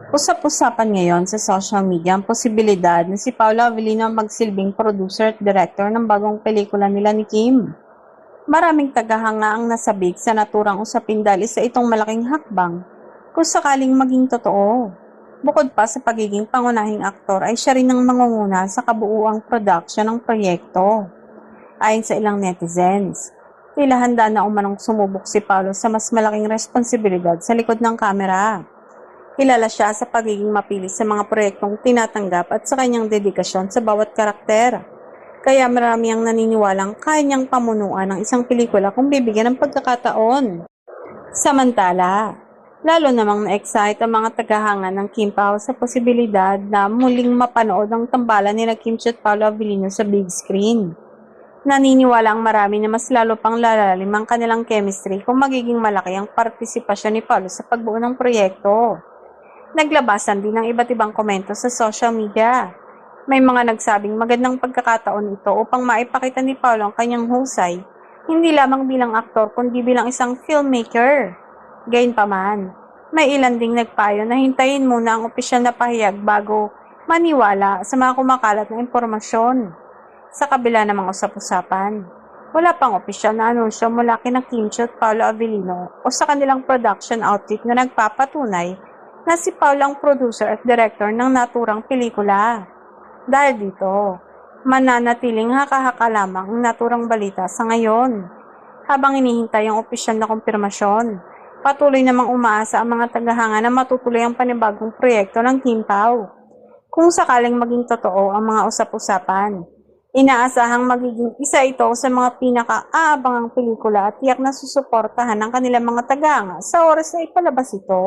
Usap-usapan ngayon sa social media ang posibilidad na si Paolo Avellino ang magsilbing producer at director ng bagong pelikula nila ni Kim. Maraming tagahanga ang nasabik sa naturang usapin dahil sa itong malaking hakbang kung sakaling maging totoo. Bukod pa sa pagiging pangunahing aktor ay siya rin ang mangunguna sa kabuuang production ng proyekto. Ayon sa ilang netizens, tila handa na umanong sumubok si Paolo sa mas malaking responsibilidad sa likod ng kamera. Kilala siya sa pagiging mapili sa mga proyektong tinatanggap at sa kanyang dedikasyon sa bawat karakter. Kaya marami ang naniniwalang kaya niyang pamunuan ng isang pelikula kung bibigyan ng pagkakataon. Samantala, lalo namang na-excite ang mga tagahanga ng Kim Pao sa posibilidad na muling mapanood ang tambalan nila Kim Chiat Paolo Avellino sa big screen. Naniniwala ang marami na mas lalo pang lalalim ang kanilang chemistry kung magiging malaki ang partisipasyon ni Paolo sa pagbuo ng proyekto. Naglabasan din ng iba't ibang komento sa social media. May mga nagsabing magandang pagkakataon ito upang maipakita ni Paolo ang kanyang husay, hindi lamang bilang aktor kundi bilang isang filmmaker. Gayunpaman, may ilan ding nagpayo na hintayin muna ang opisyal na pahayag bago maniwala sa mga kumakalat na impormasyon. Sa kabila ng mga usap-usapan, wala pang opisyal na anunsyo mula kina Kim Chiat Paolo Avellino o sa kanilang production outfit na nagpapatunay na si Paolo ang producer at director ng naturang pelikula. Dahil dito, mananatiling haka-haka lamang ang naturang balita sa ngayon. Habang inihintay ang opisyal na kumpirmasyon, patuloy namang umaasa ang mga tagahanga na matutuloy ang panibagong proyekto ng Kim Pao. Kung sakaling maging totoo ang mga usap-usapan, inaasahang magiging isa ito sa mga pinaka-aabangang pelikula at tiyak na susuportahan ng kanilang mga tagahanga sa oras na ipalabas ito.